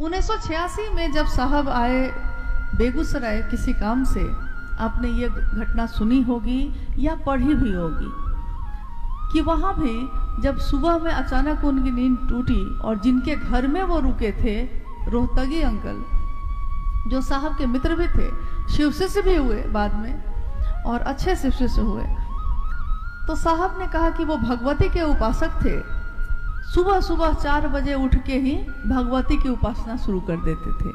1986 में जब साहब आए बेगूसराय किसी काम से, आपने ये घटना सुनी होगी या पढ़ी भी होगी कि वहाँ भी जब सुबह में अचानक उनकी नींद टूटी और जिनके घर में वो रुके थे, रोहतगी अंकल जो साहब के मित्र भी थे, शिवसे से भी हुए बाद में और अच्छे शिवसे से हुए, तो साहब ने कहा कि वो भगवती के उपासक थे। सुबह सुबह 4 बजे उठ के ही भगवती की उपासना शुरू कर देते थे।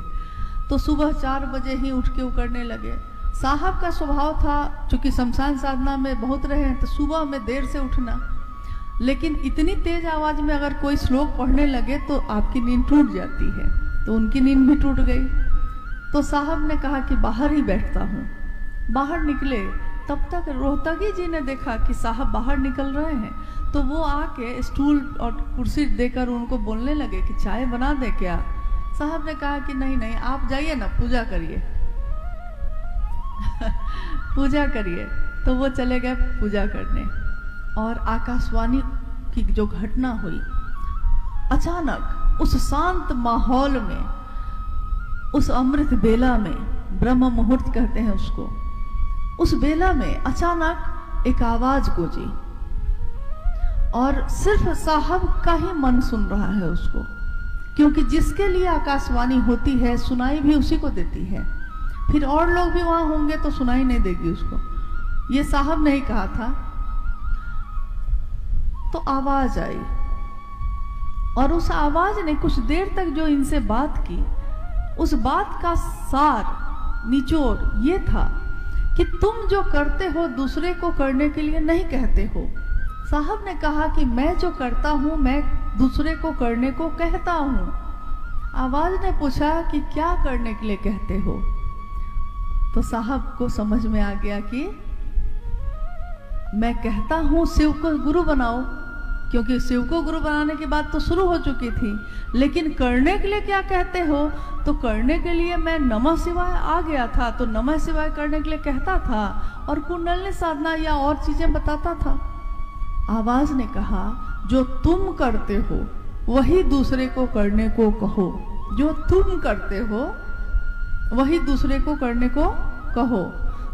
तो सुबह 4 बजे ही उठ के वो करने लगे। साहब का स्वभाव था, चूंकि शमशान साधना में बहुत रहे हैं, तो सुबह में देर से उठना, लेकिन इतनी तेज आवाज में अगर कोई श्लोक पढ़ने लगे तो आपकी नींद टूट जाती है। तो उनकी नींद भी टूट गई। तो साहब ने कहा कि बाहर ही बैठता हूँ। बाहर निकले, तब तक रोहतगी जी ने देखा कि साहब बाहर निकल रहे हैं, तो वो आके स्टूल और कुर्सी देकर उनको बोलने लगे कि चाय बना दे क्या। साहब ने कहा कि नहीं नहीं, आप जाइए ना, पूजा करिए पूजा करिए। तो वो चले गए पूजा करने। और आकाशवाणी की जो घटना हुई, अचानक उस शांत माहौल में, उस अमृत बेला में, ब्रह्म मुहूर्त कहते हैं उसको, उस बेला में अचानक एक आवाज गूंजी और सिर्फ साहब का ही मन सुन रहा है उसको, क्योंकि जिसके लिए आकाशवाणी होती है सुनाई भी उसी को देती है। फिर और लोग भी वहां होंगे तो सुनाई नहीं देगी उसको। ये साहब ने ही कहा था। तो आवाज आई और उस आवाज ने कुछ देर तक जो इनसे बात की, उस बात का सार, निचोड़ ये था कि तुम जो करते हो दूसरे को करने के लिए नहीं कहते हो। साहब ने कहा कि मैं जो करता हूं मैं दूसरे को करने को कहता हूं। आवाज ने पूछा कि क्या करने के लिए कहते हो। तो साहब को समझ में आ गया कि मैं कहता हूं शिव को गुरु बनाओ, क्योंकि शिव को गुरु बनाने की बात तो शुरू हो चुकी थी, लेकिन करने के लिए क्या कहते हो। तो करने के लिए मैं नमः शिवाय आ गया था, तो नमः शिवाय करने के लिए कहता था और कुंडलिनी साधना या और चीजें बताता था। आवाज ने कहा जो तुम करते हो वही दूसरे को करने को कहो, जो तुम करते हो वही दूसरे को करने को कहो।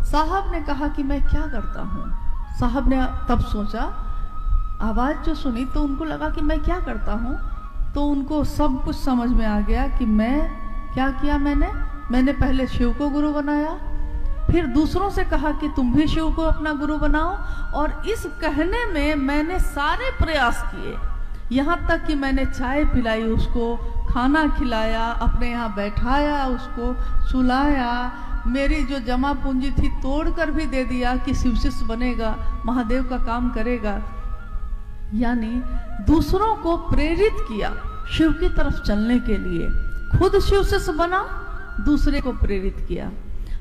साहब ने कहा कि मैं क्या करता हूँ। साहब ने तब सोचा, आवाज जो सुनी तो उनको लगा कि मैं क्या करता हूँ। तो उनको सब कुछ समझ में आ गया कि मैं क्या किया। मैंने पहले शिव को गुरु बनाया, फिर दूसरों से कहा कि तुम भी शिव को अपना गुरु बनाओ, और इस कहने में मैंने सारे प्रयास किए, यहाँ तक कि मैंने चाय पिलाई उसको, खाना खिलाया, अपने यहाँ बैठाया, उसको सुलाया, मेरी जो जमा पूंजी थी तोड़कर भी दे दिया कि शिव शिष्य बनेगा, महादेव का काम करेगा। यानी दूसरों को प्रेरित किया शिव की तरफ चलने के लिए। खुद शिव शिष्य बना, दूसरे को प्रेरित किया।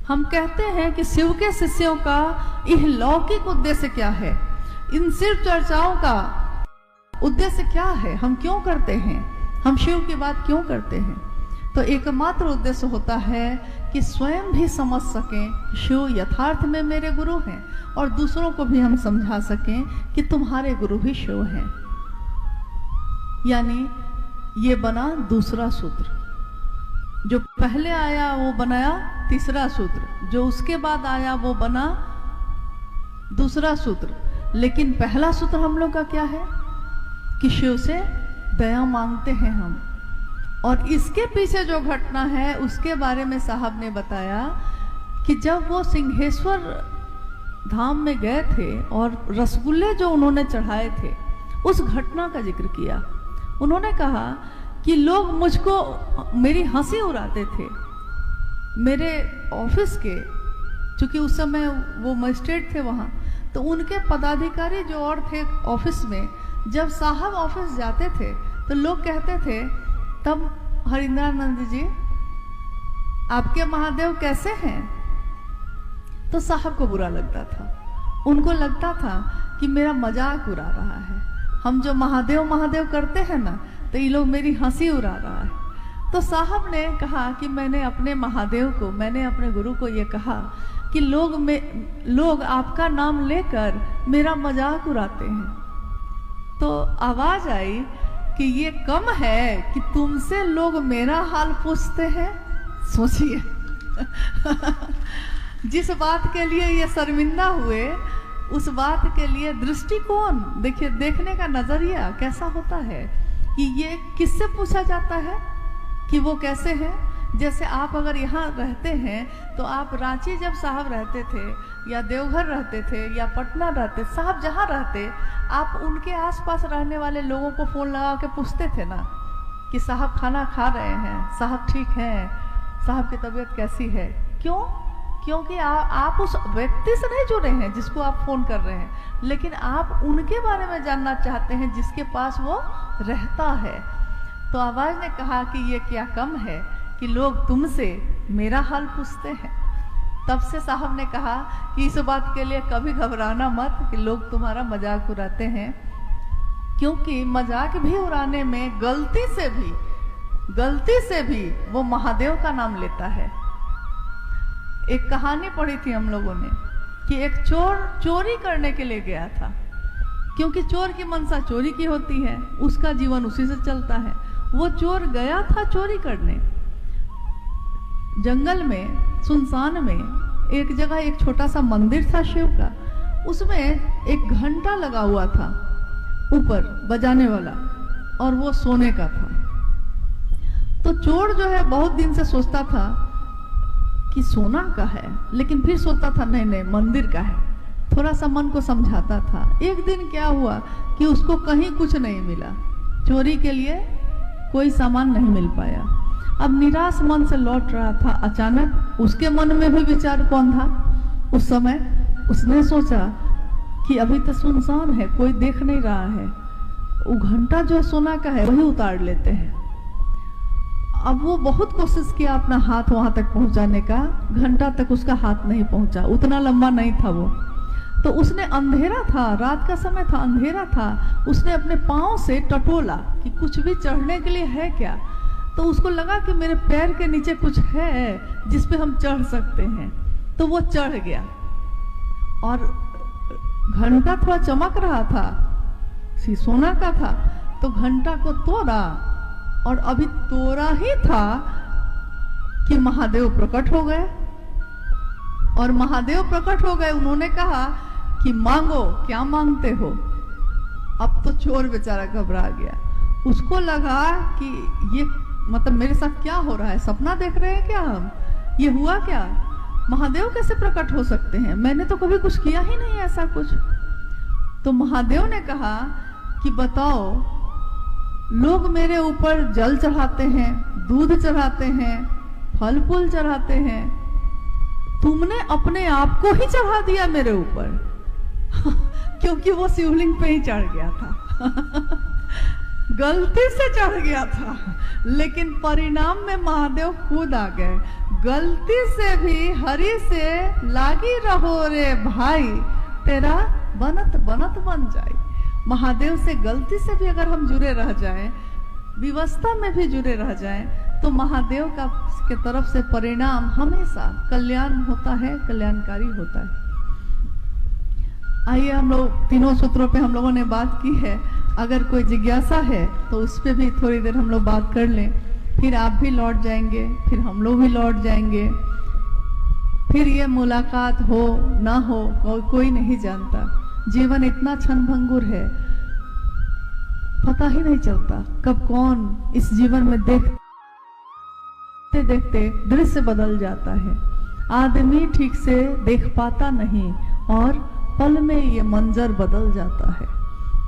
हम कहते हैं कि शिव के शिष्यों का यह लौकिक उद्देश्य क्या है, इन शिव चर्चाओं का उद्देश्य क्या है, हम क्यों करते हैं, हम शिव की बात क्यों करते हैं। तो एकमात्र उद्देश्य होता है कि स्वयं भी समझ सकें शिव यथार्थ में मेरे गुरु हैं, और दूसरों को भी हम समझा सकें कि तुम्हारे गुरु भी शिव हैं। यानी ये बना दूसरा सूत्र। जो पहले आया वो बनाया तीसरा सूत्र, जो उसके बाद आया वो बना दूसरा सूत्र। लेकिन पहला सूत्र हम लोग का क्या है कि शिव से दया मांगते हैं हम। और इसके पीछे जो घटना है उसके बारे में साहब ने बताया कि जब वो सिंहेश्वर धाम में गए थे और रसगुल्ले जो उन्होंने चढ़ाए थे, उस घटना का जिक्र किया। उन्होंने कहा कि लोग मुझको, मेरी हंसी उड़ाते थे। मेरे ऑफिस के, चूंकि उस समय वो मजिस्ट्रेट थे वहाँ, तो उनके पदाधिकारी जो और थे ऑफिस में, जब साहब ऑफिस जाते थे तो लोग कहते थे, तब हरिंद्रानंद जी आपके महादेव कैसे हैं। तो साहब को बुरा लगता था, उनको लगता था कि मेरा मजाक उड़ा रहा है, हम जो महादेव महादेव करते हैं ना, तो ये लोग मेरी हंसी उड़ा रहा है। तो साहब ने कहा कि मैंने अपने महादेव को, मैंने अपने गुरु को ये कहा कि लोग आपका नाम लेकर मेरा मजाक उड़ाते हैं। तो आवाज आई कि ये कम है कि तुमसे लोग मेरा हाल पूछते हैं। सोचिए जिस बात के लिए ये शर्मिंदा हुए, उस बात के लिए दृष्टिकोण देखिए, देखने का नजरिया कैसा होता है कि ये किससे पूछा जाता है कि वो कैसे हैं। जैसे आप अगर यहाँ रहते हैं तो आप रांची जब साहब रहते थे या देवघर रहते थे या पटना रहते, साहब जहाँ रहते, आप उनके आसपास रहने वाले लोगों को फ़ोन लगा के पूछते थे ना कि साहब खाना खा रहे हैं, साहब ठीक हैं, साहब की तबीयत कैसी है। क्यों? क्योंकि आप उस व्यक्ति से नहीं जुड़े हैं जिसको आप फ़ोन कर रहे हैं, लेकिन आप उनके बारे में जानना चाहते हैं जिसके पास वो रहता है। तो आवाज़ ने कहा कि ये क्या कम है कि लोग तुमसे मेरा हाल पूछते हैं। तब से साहब ने कहा कि इस बात के लिए कभी घबराना मत कि लोग तुम्हारा मजाक उड़ाते हैं, क्योंकि मजाक भी उड़ाने में गलती से भी वो महादेव का नाम लेता है। एक कहानी पढ़ी थी हम लोगों ने कि एक चोर चोरी करने के लिए गया था, क्योंकि चोर की मनसा चोरी की होती है, उसका जीवन उसी से चलता है। वो चोर गया था चोरी करने, जंगल में, सुनसान में एक जगह एक छोटा सा मंदिर था शिव का, उसमें एक घंटा लगा हुआ था ऊपर बजाने वाला, और वो सोने का था। तो चोर जो है बहुत दिन से सोचता था कि सोना का है, लेकिन फिर सोचता था नहीं मंदिर का है, थोड़ा सा मन को समझाता था। एक दिन क्या हुआ कि उसको कहीं कुछ नहीं मिला, चोरी के लिए कोई सामान नहीं मिल पाया। अब निराश मन से लौट रहा था, अचानक उसके मन में भी विचार कौन था उस समय, उसने सोचा कि अभी तो सुनसान है, कोई देख नहीं रहा है, वो घंटा जो सोना का है वही उतार लेते हैं। अब वो बहुत कोशिश किया अपना हाथ वहां तक पहुंचाने का, घंटा तक उसका हाथ नहीं पहुंचा, उतना लंबा नहीं था वो। तो उसने, अंधेरा था, रात का समय था, अंधेरा था, उसने अपने पांव से टटोला कि कुछ भी चढ़ने के लिए है क्या। तो उसको लगा कि मेरे पैर के नीचे कुछ है जिस पे हम चढ़ सकते हैं, तो वो चढ़ गया। और घंटा थोड़ा चमक रहा था, सोना का था, तो घंटा को तोड़ा, और अभी तोड़ा ही था कि महादेव प्रकट हो गए। और महादेव प्रकट हो गए, उन्होंने कहा कि मांगो, क्या मांगते हो। अब तो चोर बेचारा घबरा गया, उसको लगा कि ये मतलब मेरे साथ क्या हो रहा है, सपना देख रहे हैं क्या हम, ये हुआ क्या, महादेव कैसे प्रकट हो सकते हैं, मैंने तो कभी कुछ किया ही नहीं ऐसा कुछ। तो महादेव ने कहा कि बताओ, लोग मेरे ऊपर जल चढ़ाते हैं, दूध चढ़ाते हैं, फल फूल चढ़ाते हैं, तुमने अपने आप को ही चढ़ा दिया मेरे ऊपर क्योंकि वो शिवलिंग पे ही चढ़ गया था गलती से चढ़ गया था, लेकिन परिणाम में महादेव खुद आ गए। गलती से भी हरि से लागी रहो रे भाई, तेरा बनत बनत बन जाए। महादेव से गलती से भी अगर हम जुड़े रह जाएं, विवस्था में भी जुड़े रह जाएं, तो महादेव का के तरफ से परिणाम हमेशा कल्याण होता है, कल्याणकारी होता है। आइए, हम लोग तीनों सूत्रों पे हम लोगों ने बात की है। अगर कोई जिज्ञासा है तो उस पर भी थोड़ी देर हम लोग बात कर लें, फिर आप भी लौट जाएंगे, फिर हम लोग भी लौट जाएंगे, फिर ये मुलाकात हो ना हो कोई नहीं जानता। जीवन इतना क्षणभंगुर है, पता ही नहीं चलता कब कौन इस जीवन में देखते देखते दृश्य बदल जाता है। आदमी ठीक से देख पाता नहीं और पल में ये मंजर बदल जाता है।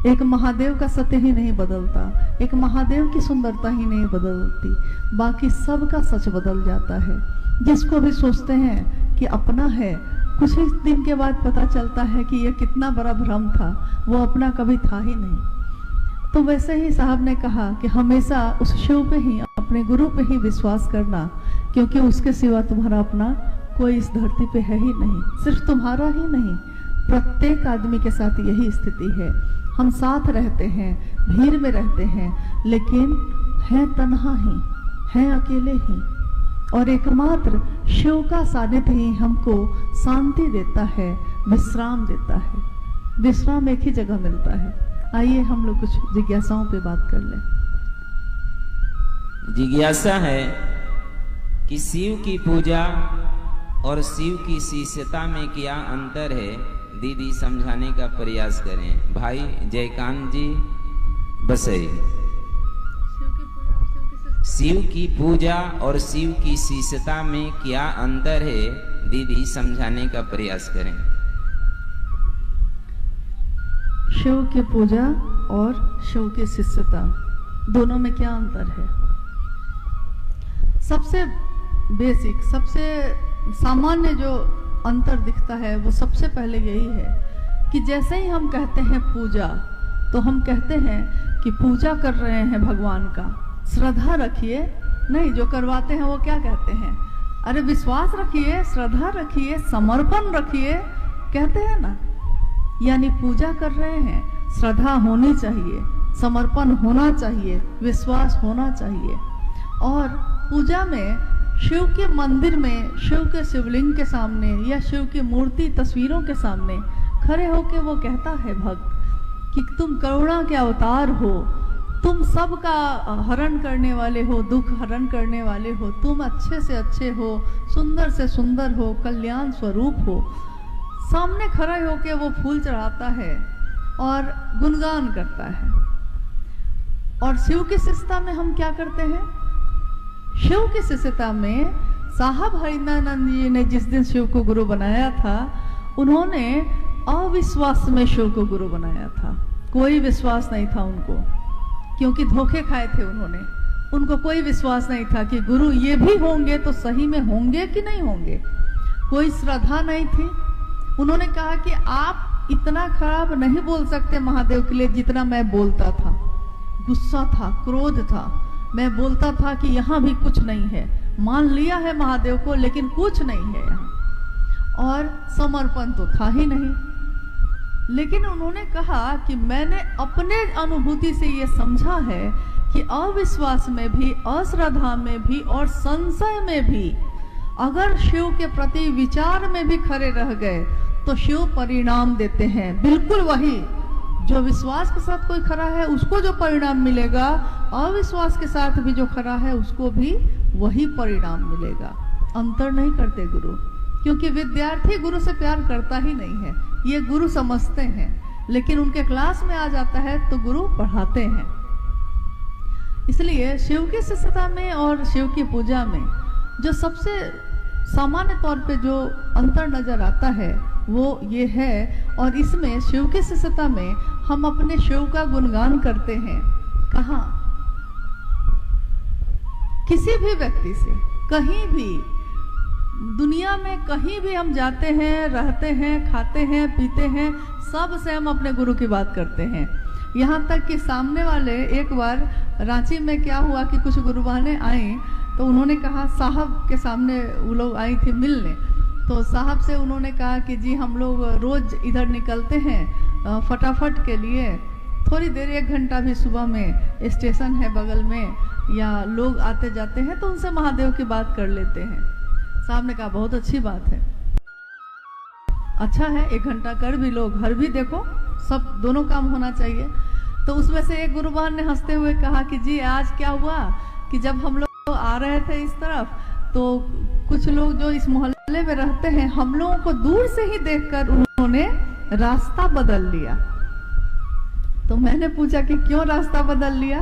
एक महादेव का सत्य ही नहीं बदलता, एक महादेव की सुंदरता ही नहीं बदलती, बाकी सब का सच बदल जाता है। जिसको भी सोचते हैं कि अपना है, कुछ ही दिन के बाद पता चलता है कि यह कितना बड़ा भ्रम था, वो अपना कभी था ही नहीं। तो वैसे ही साहब ने कहा कि हमेशा उस शिव पे ही, अपने गुरु पे ही विश्वास करना, क्योंकि उसके सिवा तुम्हारा अपना कोई इस धरती पे है ही नहीं। सिर्फ तुम्हारा ही नहीं, प्रत्येक आदमी के साथ यही स्थिति है। हम साथ रहते हैं, भीड़ में रहते हैं, लेकिन हैं तन्हा ही, हैं अकेले ही। और एकमात्र शिव का सानिध्य ही हमको शांति देता है, विश्राम देता है। विश्राम एक ही जगह मिलता है। आइए हम लोग कुछ जिज्ञासाओं पे बात कर लें। जिज्ञासा है कि शिव की पूजा और शिव की शिष्यता में क्या अंतर है, दीदी समझाने का प्रयास करें। भाई जयकांत जी बसई। शिव की पूजा और शिव की शिष्यता में क्या अंतर है, दीदी समझाने का प्रयास करें। शिव की पूजा और शिव की शिष्यता दोनों में क्या अंतर है? सबसे बेसिक, सबसे सामान्य जो अंतर दिखता है वो सबसे पहले यही है कि जैसे ही हम कहते हैं पूजा, तो हम कहते हैं कि पूजा कर रहे हैं भगवान का, श्रद्धा रखिए। नहीं, जो करवाते हैं वो क्या कहते हैं? अरे विश्वास रखिए, श्रद्धा रखिए, समर्पण रखिए, कहते हैं ना। यानी पूजा कर रहे हैं, श्रद्धा होनी चाहिए, समर्पण होना चाहिए, विश्वास होना चाहिए। और पूजा में शिव के मंदिर में, शिव के शिवलिंग के सामने या शिव की मूर्ति तस्वीरों के सामने खड़े होके वो कहता है भक्त कि तुम करुणा के अवतार हो, तुम सबका हरण करने वाले हो, दुख हरण करने वाले हो, तुम अच्छे से अच्छे हो, सुंदर से सुंदर हो, कल्याण स्वरूप हो। सामने खड़े होके वो फूल चढ़ाता है और गुणगान करता है। और शिव की शिष्यता में हम क्या करते हैं? शिव की शिष्यता में साहब हरिनानंद जी ने जिस दिन शिव को गुरु बनाया था, उन्होंने अविश्वास में शिव को गुरु बनाया था। कोई विश्वास नहीं था उनको, क्योंकि धोखे खाए थे उन्होंने। उनको कोई विश्वास नहीं था कि गुरु ये भी होंगे तो सही में होंगे कि नहीं होंगे। कोई श्रद्धा नहीं थी। उन्होंने कहा कि आप इतना खराब नहीं बोल सकते महादेव के लिए जितना मैं बोलता था। गुस्सा था, क्रोध था, मैं बोलता था कि यहाँ भी कुछ नहीं है, मान लिया है महादेव को लेकिन कुछ नहीं है यहाँ, और समर्पण तो था ही नहीं। लेकिन उन्होंने कहा कि मैंने अपने अनुभूति से ये समझा है कि अविश्वास में भी, अश्रद्धा में भी और संशय में भी अगर शिव के प्रति विचार में भी खड़े रह गए तो शिव परिणाम देते हैं। बिल्कुल वही जो विश्वास के साथ कोई खड़ा है उसको जो परिणाम मिलेगा, अविश्वास के साथ भी जो खड़ा है उसको भी वही परिणाम मिलेगा। अंतर नहीं करते गुरु, क्योंकि विद्यार्थी गुरु से प्यार करता ही नहीं है, ये गुरु समझते हैं। लेकिन उनके क्लास में आ जाता है तो गुरु पढ़ाते हैं। इसलिए शिव की शिष्यता में और शिव की पूजा में जो सबसे सामान्य तौर पे जो अंतर नजर आता है वो ये है। और इसमें शिव की शिष्यता में हम अपने शिव का गुणगान करते हैं। कहाँ? किसी भी व्यक्ति से, कहीं भी दुनिया में कहीं भी हम जाते हैं, रहते हैं, खाते हैं, पीते हैं, सब से हम अपने गुरु की बात करते हैं। यहाँ तक कि सामने वाले, एक बार रांची में क्या हुआ कि कुछ गुरुबाने आई तो उन्होंने कहा, साहब के सामने वो लोग आई थी मिलने, तो साहब से उन्होंने कहा कि जी हम लोग रोज इधर निकलते हैं फटाफट के लिए, थोड़ी देर 1 घंटा भी सुबह में स्टेशन है बगल में, या लोग आते जाते हैं तो उनसे महादेव की बात कर लेते हैं। साहब ने कहा बहुत अच्छी बात है, अच्छा है, 1 घंटा कर भी लो, घर भी देखो, सब दोनों काम होना चाहिए। तो उसमें से एक गुरुबान ने हंसते हुए कहा कि जी आज क्या हुआ कि जब हम लोग आ रहे थे इस तरफ तो कुछ लोग जो इस मोहल्ले में रहते हैं, हम लोगों को दूर से ही देखकर उन्होंने रास्ता बदल लिया। तो मैंने पूछा कि क्यों रास्ता बदल लिया?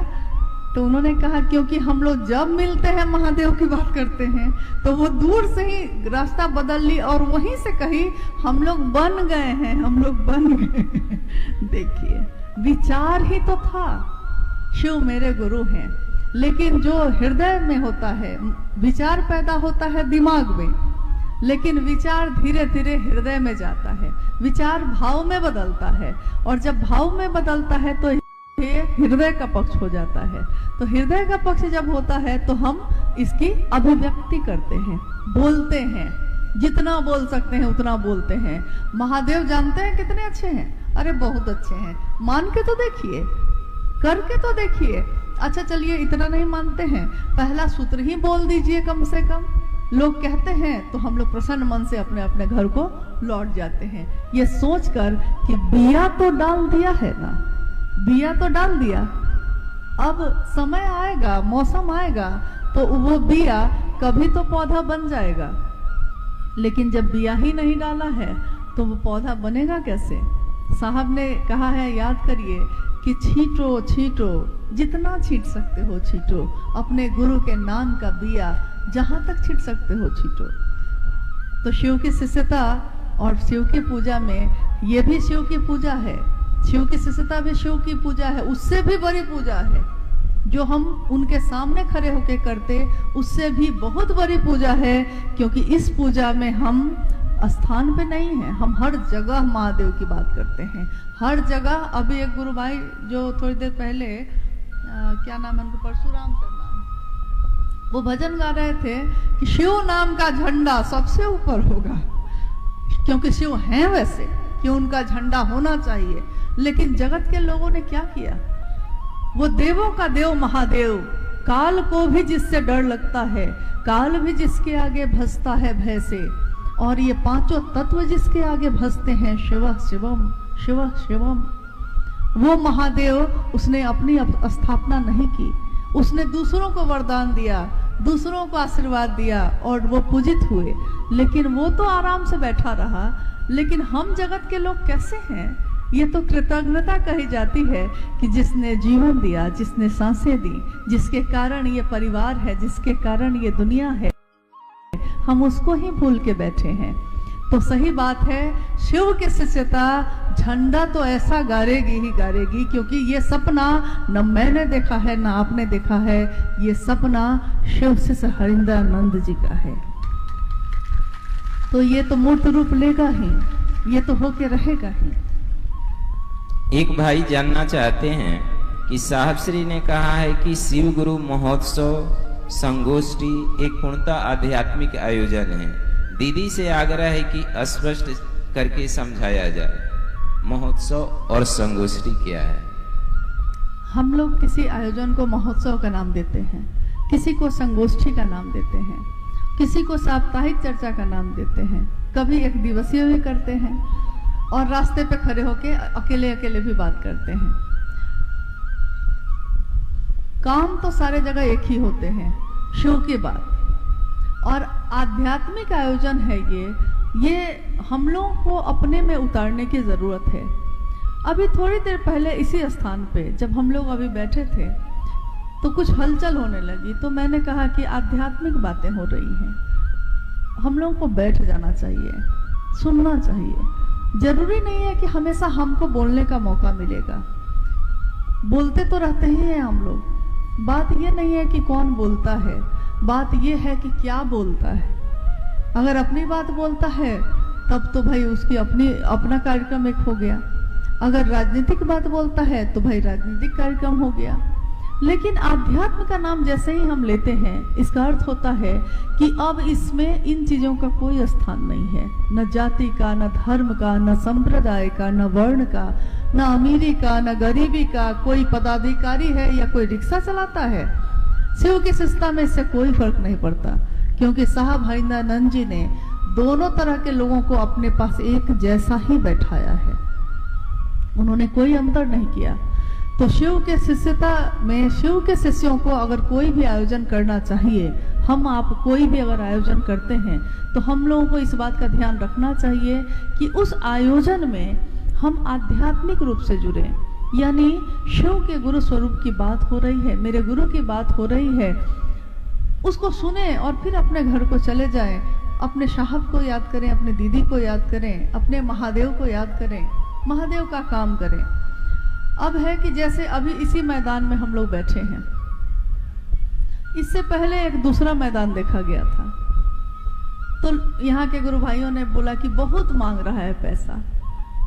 तो उन्होंने कहा क्योंकि हम लोग जब मिलते हैं महादेव की बात करते हैं तो वो दूर से ही रास्ता बदल ली और वहीं से कही हम लोग बन गए हैं, हम लोग बन गए। देखिए, विचार ही तो था, शिव मेरे गुरु हैं, लेकिन जो हृदय में होता है, विचार पैदा होता है दिमाग में, लेकिन विचार धीरे धीरे हृदय में जाता है, विचार भाव में बदलता है, और जब भाव में बदलता है तो हृदय का पक्ष हो जाता है। तो हृदय का पक्ष जब होता है तो हम इसकी अभिव्यक्ति करते हैं, बोलते हैं, जितना बोल सकते हैं उतना बोलते हैं। महादेव जानते हैं कितने अच्छे हैं, अरे बहुत अच्छे हैं, मान के तो देखिए, करके तो देखिए। अच्छा चलिए, इतना नहीं मानते हैं, पहला सूत्र ही बोल दीजिए कम से कम। लोग कहते हैं तो हम लोग प्रसन्न मन से अपने अपने घर को लौट जाते हैं, ये सोचकर कि बिया तो डाल दिया है ना, बिया तो डाल दिया, अब समय आएगा, मौसम आएगा तो वो बिया कभी तो पौधा बन जाएगा, लेकिन जब बिया ही नहीं डाला है तो वो पौधा बनेगा कैसे? साहब ने कहा है, याद करिए कि छींटो छींटो, जितना छींट सकते हो छींटो, अपने गुरु के नाम का बिया जहां तक छींट सकते हो छींटो। तो शिव की शिष्यता और शिव की पूजा में, ये भी शिव की पूजा है, शिव की शिष्यता भी शिव की पूजा है, उससे भी बड़ी पूजा है जो हम उनके सामने खड़े होकर करते, उससे भी बहुत बड़ी पूजा है। क्योंकि इस पूजा में हम स्थान पे नहीं है, हम हर जगह महादेव की बात करते हैं, हर जगह। अभी एक गुरु भाई जो थोड़ी देर पहले क्या नाम है उनको, परशुराम सर नाम, वो भजन गा रहे थे कि शिव नाम का झंडा सबसे ऊपर होगा, क्योंकि शिव हैं वैसे कि उनका झंडा होना चाहिए। लेकिन जगत के लोगों ने क्या किया, वो देवों का देव महादेव, काल को भी जिससे डर लगता है, काल भी जिसके आगे भसता है भय से, और ये पांचों तत्व जिसके आगे भसते हैं, शिव शिवम शिव शिवम, वो महादेव उसने अपनी स्थापना नहीं की, उसने दूसरों को वरदान दिया, दूसरों को आशीर्वाद दिया और वो पूजित हुए। लेकिन वो तो आराम से बैठा रहा, लेकिन हम जगत के लोग कैसे हैं? ये तो कृतज्ञता कही जाती है कि जिसने जीवन दिया, जिसने सांसें दी, जिसके कारण ये परिवार है, जिसके कारण ये दुनिया है, हम उसको ही भूल के बैठे हैं। तो सही बात है, शिव की शिष्यता झंडा तो ऐसा गारेगी ही गारेगी, क्योंकि ये सपना न मैंने देखा है न आपने देखा है, ये सपना शिव शिष्य हरिंद्रानंद जी का है। तो ये तो मूर्त रूप लेगा ही, ये तो होके रहेगा ही। एक भाई जानना चाहते हैं कि साहब श्री ने कहा है कि शिव गुरु महोत्सव संगोष्ठी एक पूर्णतः आध्यात्मिक आयोजन है। दीदी से आग्रह है कि स्पष्ट करके समझाया जाए, महोत्सव और संगोष्ठी क्या है? हम लोग किसी आयोजन को महोत्सव का नाम देते हैं, किसी को संगोष्ठी का नाम देते हैं, किसी को साप्ताहिक चर्चा का नाम देते हैं, कभी एक दिवसीय भी करते हैं, और रास्ते पे खड़े होके अकेले अकेले भी बात करते हैं। काम तो सारे जगह एक ही होते हैं, शिव की बात। और आध्यात्मिक आयोजन है ये हम लोगों को अपने में उतारने की जरूरत है। अभी थोड़ी देर पहले इसी स्थान पे जब हम लोग अभी बैठे थे तो कुछ हलचल होने लगी, तो मैंने कहा कि आध्यात्मिक बातें हो रही हैं, हम लोगों को बैठ जाना चाहिए, सुनना चाहिए। जरूरी नहीं है कि हमेशा हमको बोलने का मौका मिलेगा, बोलते तो रहते ही हैं हम लोग। बात ये नहीं है कि कौन बोलता है, बात ये है कि क्या बोलता है। अगर अपनी बात बोलता है तब तो भाई उसकी अपना कार्यक्रम एक हो गया, अगर राजनीतिक बात बोलता है तो भाई राजनीतिक कार्यक्रम हो गया। लेकिन आध्यात्म का नाम जैसे ही हम लेते हैं, इसका अर्थ होता है कि अब इसमें इन चीजों का कोई स्थान नहीं है, न जाति का, न धर्म का, न संप्रदाय का, न वर्ण का, न अमीरी का, न गरीबी का। कोई पदाधिकारी है या कोई रिक्शा चलाता है, शिव की शिष्यता में इससे कोई फर्क नहीं पड़ता, क्योंकि साहब हरिंद्रानंद जी ने दोनों तरह के लोगों को अपने पास एक जैसा ही बैठाया है, उन्होंने कोई अंतर नहीं किया। तो शिव के शिष्यता में, शिव के शिष्यों को अगर कोई भी आयोजन करना चाहिए, हम आप कोई भी अगर आयोजन करते हैं तो हम लोगों को इस बात का ध्यान रखना चाहिए कि उस आयोजन में हम आध्यात्मिक रूप से जुड़े, यानी शिव के गुरु स्वरूप की बात हो रही है, मेरे गुरु की बात हो रही है, उसको सुने और फिर अपने घर को चले जाएं, अपने साहब को याद करें, अपने दीदी को याद करें, अपने महादेव को याद करें, महादेव का काम करें। अब है कि जैसे अभी इसी मैदान में हम लोग बैठे हैं, इससे पहले एक दूसरा मैदान देखा गया था, तो यहाँ के गुरु भाइयों ने बोला कि बहुत मांग रहा है पैसा,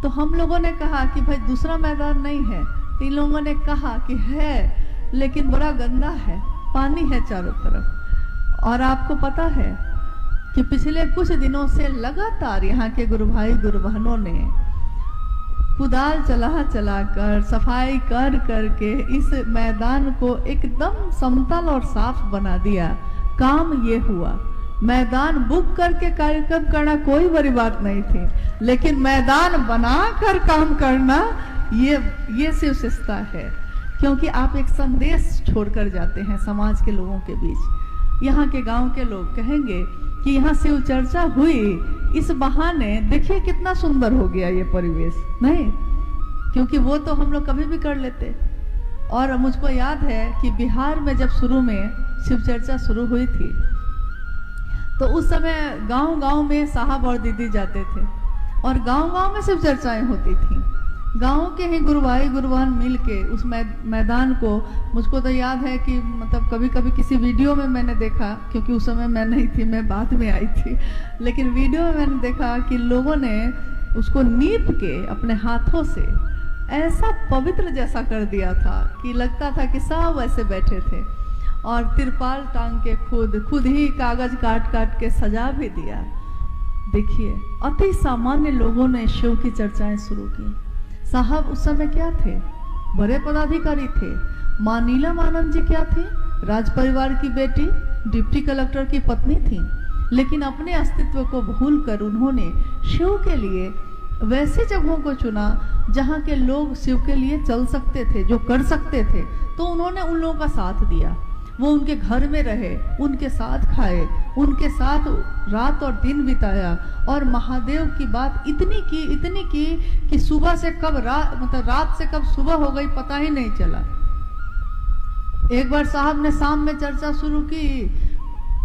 तो हम लोगों ने कहा कि भाई दूसरा मैदान नहीं है। इन लोगों ने कहा कि है, लेकिन बड़ा गंदा है, पानी है चारों तरफ। और आपको पता है कि पिछले कुछ दिनों से लगातार यहाँ के गुरु भाई गुरु बहनों ने कुदाल चला कर, सफाई कर करके इस मैदान को एकदम समतल और साफ बना दिया। काम ये हुआ, मैदान बुक करके कार्यक्रम करना कोई बड़ी बात नहीं थी, लेकिन मैदान बनाकर काम करना ये शिव शिष्यता है। क्योंकि आप एक संदेश छोड़कर जाते हैं समाज के लोगों के बीच। यहाँ के गांव के लोग कहेंगे कि यहाँ शिव चर्चा हुई, इस बहाने देखिए कितना सुंदर हो गया ये परिवेश, नहीं? क्योंकि वो तो हम लोग कभी भी कर लेते। और मुझको याद है कि बिहार में जब शुरू में शिव चर्चा शुरू हुई थी, तो उस समय गांव-गांव में साहब और दीदी जाते थे और गांव-गांव में शिव चर्चाएं होती थी। गांव के ही गुरु भाई गुरु बहन मिल के उस मैदान को, मुझको तो याद है कि मतलब कभी कभी किसी वीडियो में मैंने देखा, क्योंकि उस समय मैं नहीं थी, मैं बाद में आई थी, लेकिन वीडियो में मैंने देखा कि लोगों ने उसको नीप के अपने हाथों से ऐसा पवित्र जैसा कर दिया था कि लगता था कि सब ऐसे बैठे थे। और तिरपाल टांग के खुद ही कागज काट काट के सजा भी दिया। देखिए, अति सामान्य लोगों ने शिव की चर्चाएं शुरू की। साहब उस समय क्या थे? बड़े पदाधिकारी थे। मां नीलम आनंद जी क्या थी? राज परिवार की बेटी, डिप्टी कलेक्टर की पत्नी थी। लेकिन अपने अस्तित्व को भूलकर उन्होंने शिव के लिए वैसी जगहों को चुना जहां के लोग शिव के लिए चल सकते थे, जो कर सकते थे। तो उन्होंने उन लोगों का साथ दिया। वो उनके घर में रहे, उनके साथ खाए, उनके साथ रात और दिन बिताया। और महादेव की बात इतनी की कि सुबह से कब रात से कब सुबह हो गई पता ही नहीं चला। एक बार साहब ने शाम में चर्चा शुरू की,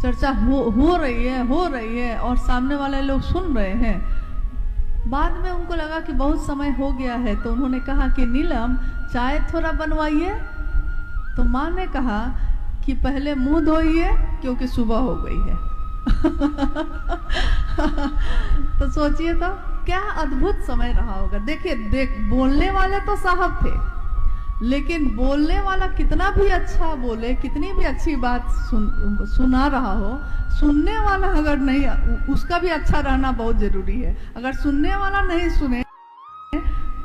चर्चा हो रही है और सामने वाले लोग सुन रहे हैं। बाद में उनको लगा कि बहुत समय हो गया है, तो उन्होंने कहा कि नीलम चाय थोड़ा बनवाइए। तो माँ ने कहा कि पहले मुंह धोइए क्योंकि सुबह हो गई है। तो सोचिए तो क्या अद्भुत समय रहा होगा। देखिए बोलने वाले तो साहब थे, लेकिन बोलने वाला कितना भी अच्छा बोले, कितनी भी अच्छी बात सुना रहा हो, सुनने वाला अगर नहीं, उसका भी अच्छा रहना बहुत जरूरी है। अगर सुनने वाला नहीं सुने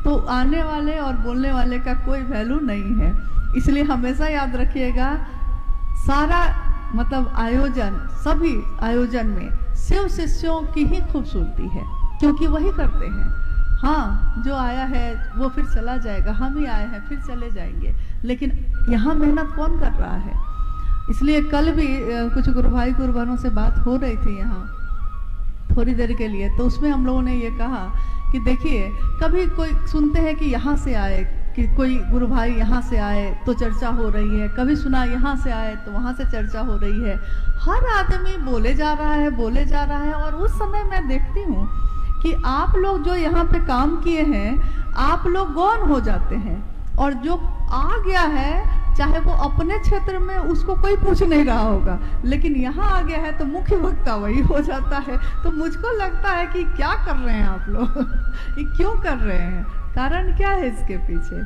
तो आने वाले और बोलने वाले का कोई वैल्यू नहीं है। इसलिए हमेशा याद रखिएगा, सारा मतलब आयोजन, सभी आयोजन में शिव शिष्यों की ही खूबसूरती है, क्योंकि वही करते हैं। हाँ, जो आया है वो फिर चला जाएगा, हम ही आए हैं फिर चले जाएंगे, लेकिन यहाँ मेहनत कौन कर रहा है? इसलिए कल भी कुछ गुरु भाई गुरु बहनों से बात हो रही थी यहाँ थोड़ी देर के लिए, तो उसमें हम लोगों ने ये कहा कि देखिए, कभी कोई सुनते हैं कि यहाँ से आए, कि कोई गुरु भाई यहाँ से आए तो चर्चा हो रही है, कभी सुना यहाँ से आए तो वहाँ से चर्चा हो रही है। हर आदमी बोले जा रहा है। और उस समय मैं देखती हूँ कि आप लोग जो यहाँ पे काम किए हैं, आप लोग गौन हो जाते हैं, और जो आ गया है चाहे वो अपने क्षेत्र में उसको कोई पूछ नहीं रहा होगा, लेकिन यहाँ आ गया है तो मुख्य वक्ता वही हो जाता है। तो मुझको लगता है कि क्या कर रहे हैं आप लोग, ये क्यों कर रहे हैं, कारण क्या है इसके पीछे?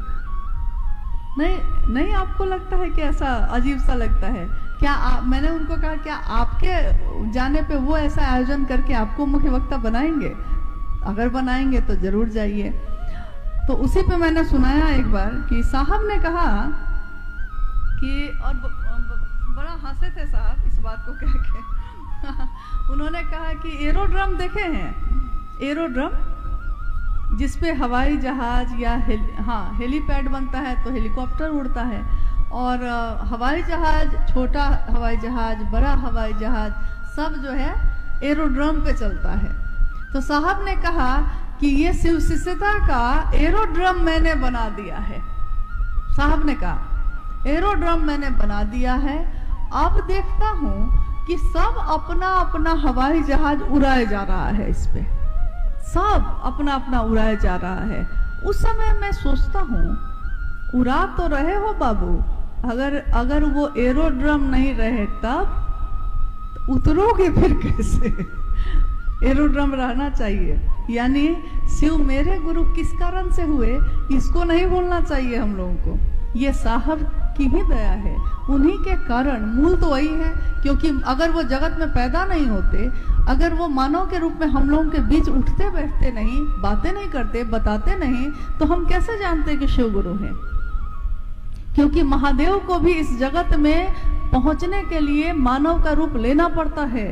नहीं आपको लगता है कि ऐसा अजीब सा लगता है क्या? मैंने उनको कहा, क्या आपके जाने पे वो ऐसा आयोजन करके आपको मुख्य वक्ता बनाएंगे? अगर बनाएंगे तो जरूर जाइए। तो उसी पे मैंने सुनाया एक बार कि साहब ने कहा कि, और बड़ा हंसे थे साहब इस बात को कह के। उन्होंने कहा कि एरोड्रम देखे हैं, एरोड्रम जिसपे हवाई जहाज या हेलीपैड बनता है तो हेलीकॉप्टर उड़ता है, और हवाई जहाज, छोटा हवाई जहाज, बड़ा हवाई जहाज, सब जो है एरोड्रम पे चलता है। तो साहब ने कहा कि ये शिव शिष्यता का एरोड्रम मैंने बना दिया है। साहब ने कहा एरोड्रम मैंने बना दिया है, अब देखता हूं कि सब अपना अपना हवाई जहाज उड़ाया जा रहा है, इस पे सब अपना अपना उड़ाया जा रहा है। उस समय मैं सोचता हूं, उड़ा तो रहे हो बाबू, अगर वो एरोड्रम नहीं रहे तब तो उतरोगे फिर कैसे? एरोड्रम रहना चाहिए। यानी शिव मेरे गुरु किस कारण से हुए, इसको नहीं बोलना चाहिए हम लोगों को। ये साहब की ही दया है, उन्हीं के कारण। मूल तो वही है, क्योंकि अगर वो जगत में पैदा नहीं होते, अगर वो मानव के रूप में हम लोगों के बीच उठते बैठते नहीं, बातें नहीं करते, बताते नहीं, तो हम कैसे जानते कि शिव गुरु हैं? क्योंकि महादेव को भी इस जगत में पहुंचने के लिए मानव का रूप लेना पड़ता है।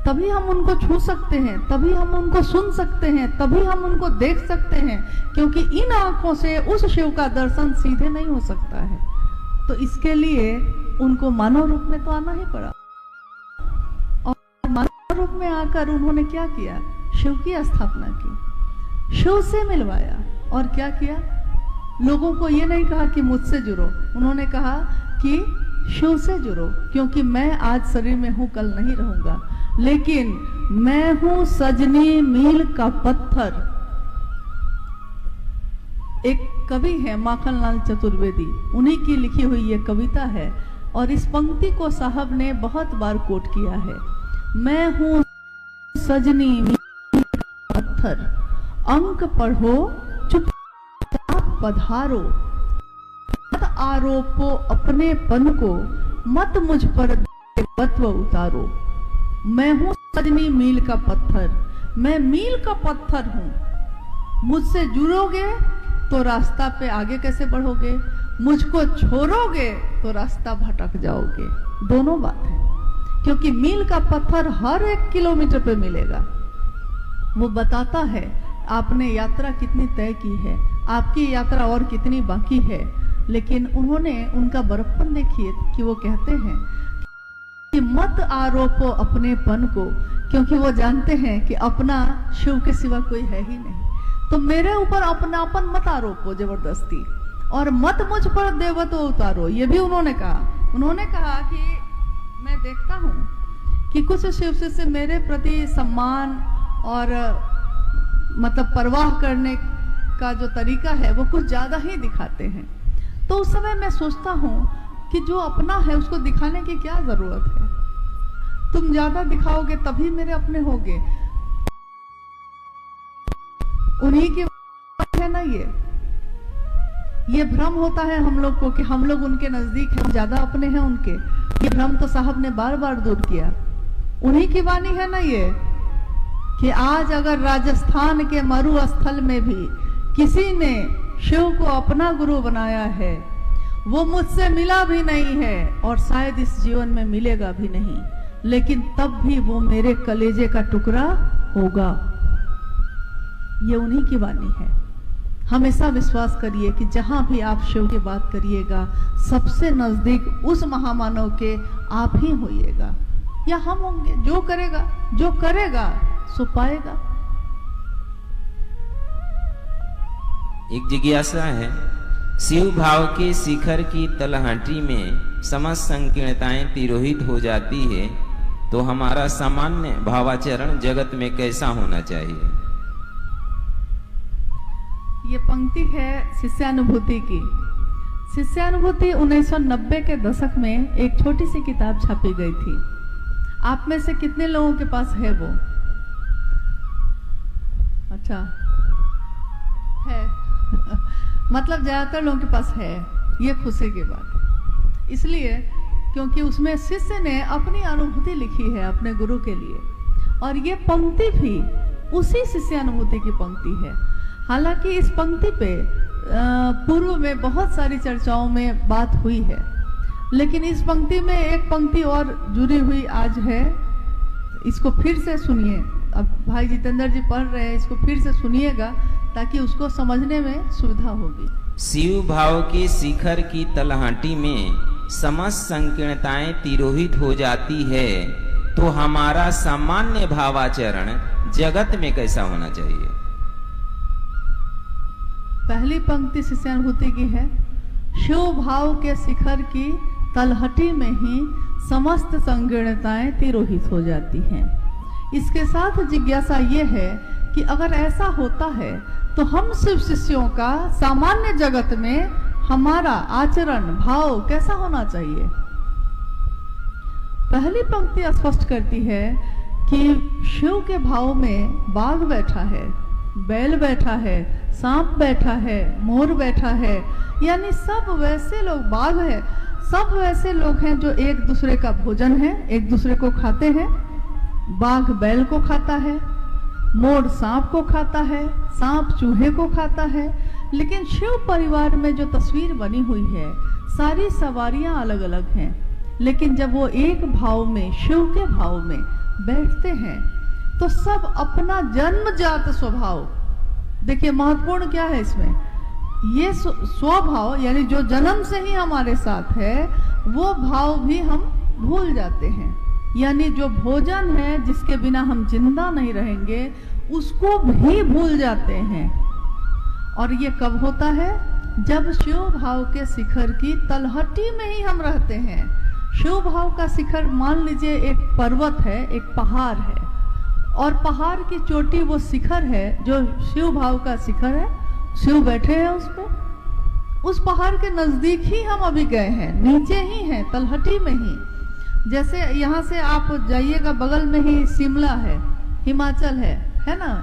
तभी हम उनको छू सकते हैं, तभी हम उनको सुन सकते हैं, तभी हम उनको देख सकते हैं, क्योंकि इन आंखों से उस शिव का दर्शन सीधे नहीं हो सकता है। तो इसके लिए उनको मानव रूप में तो आना ही पड़ा, और मानव रूप में आकर उन्होंने क्या किया, शिव की स्थापना की, शिव से मिलवाया। और क्या किया, लोगों को ये नहीं कहा कि मुझसे जुड़ो, उन्होंने कहा कि शिव से जुड़ो, क्योंकि मैं आज शरीर में हूं, कल नहीं रहूंगा, लेकिन मैं हूं सजनी मील का पत्थर। एक कवि है माखनलाल चतुर्वेदी, उन्हीं की लिखी हुई ये कविता है, और इस पंक्ति को साहब ने बहुत बार कोट किया है। मैं हूं सजनी मील का पत्थर, अंक पढ़ो चुपचाप पधारो, मत आरोपो अपने पन को, मत मुझ पर देवत्व उतारो। मैं हूं सजनी मील का पत्थर, मैं मील का पत्थर हूं, मुझसे जुड़ोगे तो रास्ता पे आगे कैसे बढ़ोगे, मुझको छोड़ोगे तो रास्ता भटक जाओगे। दोनों बात है, क्योंकि मील का पत्थर हर 1 किलोमीटर पे मिलेगा। वो बताता है आपने यात्रा कितनी तय की है, आपकी यात्रा और कितनी बाकी है। लेकिन उन्होंने उनका बड़प्पन देखिए कि वो कहते हैं कि मत आरोपो अपने पन को, क्योंकि वो जानते हैं कि अपना शिव के सिवा कोई है ही नहीं। तो मेरे ऊपर अपनापन मत आरोपो जबरदस्ती, और मत मुझ पर देवत्व उतारो। ये भी उन्होंने कहा। उन्होंने कहा कि मैं देखता हूं कि कुछ शिव से मेरे प्रति सम्मान और मतलब परवाह करने का जो तरीका है वो कुछ ज्यादा ही दिखाते हैं। तो उस समय मैं सोचता हूं कि जो अपना है उसको दिखाने की क्या जरूरत है, तुम ज्यादा दिखाओगे तभी मेरे अपने होगे। उन्हीं की बात है ना ये भ्रम होता है हम लोग को कि हम लोग उनके नजदीक हैं, ज्यादा अपने हैं उनके। ये भ्रम तो साहब ने बार बार दूर किया। उन्हीं की वाणी है ना ये कि आज अगर राजस्थान के मरुस्थल में भी किसी ने शिव को अपना गुरु बनाया है, वो मुझसे मिला भी नहीं है और शायद इस जीवन में मिलेगा भी नहीं, लेकिन तब भी वो मेरे कलेजे का टुकड़ा होगा। ये उन्हीं की वाणी है। हमेशा विश्वास करिए कि जहां भी आप शिव की बात करिएगा, सबसे नजदीक उस महामानव के आप ही होइएगा, या हम होंगे। जो करेगा सो पाएगा। एक जिज्ञासा है, शिव भाव के शिखर की तलहटी में समस्त संकीर्णताएं तिरोहित हो जाती है, तो हमारा सामान्य भावाचरण जगत में कैसा होना चाहिए? ये पंक्ति है शिष्यानुभूति की। शिष्यानुभूति 1990 के दशक में एक छोटी सी किताब छापी गई थी। आप में से कितने लोगों के पास है वो? अच्छा है मतलब ज्यादातर लोगों के पास है। ये खुशी की बात, इसलिए क्योंकि उसमें शिष्य ने अपनी अनुभूति लिखी है अपने गुरु के लिए, और ये पंक्ति भी उसी शिष्यानुभूति की पंक्ति है। हालांकि इस पंक्ति पे पूर्व में बहुत सारी चर्चाओं में बात हुई है, लेकिन इस पंक्ति में एक पंक्ति और जुड़ी हुई आज है। इसको फिर से सुनिए। अब भाई जितेंद्र जी पढ़ रहे हैं, इसको फिर से सुनिएगा ताकि उसको समझने में सुविधा होगी। शिव भाव के शिखर की तलहटी में समस्त संकीर्णताएं तिरोहित हो जाती है, तो हमारा सामान्य भावाचरण जगत में कैसा होना चाहिए? पहली पंक्ति शिष्यानुभूति की है, शिव भाव के शिखर की तलहटी में ही समस्त संकीर्णताएं तिरोहित हो जाती हैं। इसके साथ जिज्ञासा ये है कि अगर ऐसा होता है तो हम शिव शिष्यों का सामान्य जगत में हमारा आचरण भाव कैसा होना चाहिए? पहली पंक्ति स्पष्ट करती है कि शिव के भाव में बाघ बैठा है, बैल बैठा है, सांप बैठा है, मोर बैठा है, यानी सब वैसे लोग, बाघ है, सब वैसे लोग हैं जो एक दूसरे का भोजन है, एक दूसरे को खाते हैं। बाघ बैल को खाता है, मोर सांप को खाता है, सांप चूहे को खाता है। लेकिन शिव परिवार में जो तस्वीर बनी हुई है, सारी सवारियां अलग अलग हैं, लेकिन जब वो एक भाव में, शिव के भाव में बैठते हैं तो सब अपना जन्मजात स्वभाव, देखिए महत्वपूर्ण क्या है इसमें, ये स्वभाव यानी जो जन्म से ही हमारे साथ है वो भाव भी हम भूल जाते हैं। यानी जो भोजन है जिसके बिना हम जिंदा नहीं रहेंगे उसको भी भूल जाते हैं। और ये कब होता है? जब शिव भाव के शिखर की तलहटी में ही हम रहते हैं। शिव भाव का शिखर मान लीजिए एक पर्वत है, एक पहाड़ है, और पहाड़ की चोटी वो शिखर है जो शिव भाव का शिखर है, शिव बैठे हैं उस पे। उस पहाड़ के नजदीक ही हम अभी गए हैं, नीचे ही हैं, तलहटी में ही। जैसे यहाँ से आप जाइएगा, बगल में ही शिमला है, हिमाचल है ना,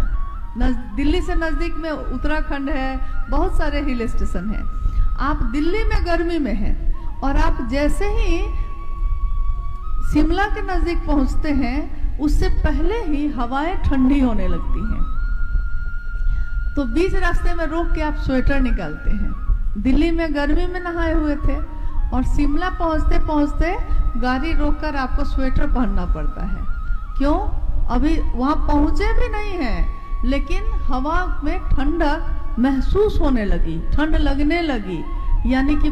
दिल्ली से नजदीक में उत्तराखंड है, बहुत सारे हिल स्टेशन हैं। आप दिल्ली में गर्मी में हैं और आप जैसे ही शिमला के नजदीक पहुंचते हैं उससे पहले ही हवाएं ठंडी होने लगती हैं। तो बीच रास्ते में रोक के आप स्वेटर निकालते हैं। दिल्ली में गर्मी में नहाए हुए थे और शिमला पहुंचते पहुंचते गाड़ी रोककर आपको स्वेटर पहनना पड़ता है। क्यों? अभी वहां पहुंचे भी नहीं हैं लेकिन हवा में ठंडक महसूस होने लगी, ठंड लगने लगी, यानी कि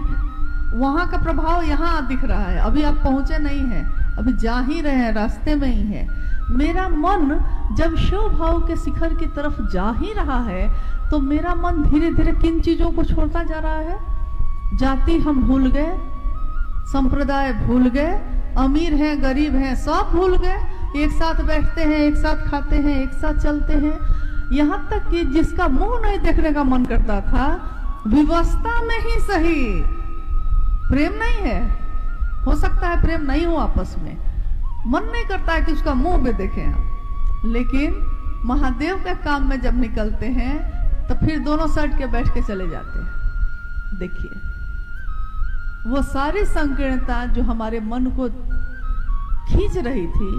वहां का प्रभाव यहाँ दिख रहा है। अभी आप पहुंचे नहीं हैं, अभी जा ही रहे हैं, रास्ते में ही है। मेरा मन जब शिव भाव के शिखर की तरफ जा ही रहा है तो मेरा मन धीरे धीरे किन चीजों को छोड़ता जा रहा है? जाति हम भूल गए, संप्रदाय भूल गए, अमीर हैं गरीब हैं सब भूल गए, एक साथ बैठते हैं, एक साथ खाते हैं, एक साथ चलते हैं। यहाँ तक कि जिसका मुंह नहीं देखने का मन करता था, विवस्ता में ही सही, प्रेम नहीं है, हो सकता है प्रेम नहीं हो आपस में, मन नहीं करता है कि उसका मुंह भी देखें हम, लेकिन महादेव के काम में जब निकलते हैं तो फिर दोनों सट के बैठ के चले जाते हैं। देखिए वो सारी संकीर्णता जो हमारे मन को खींच रही थी,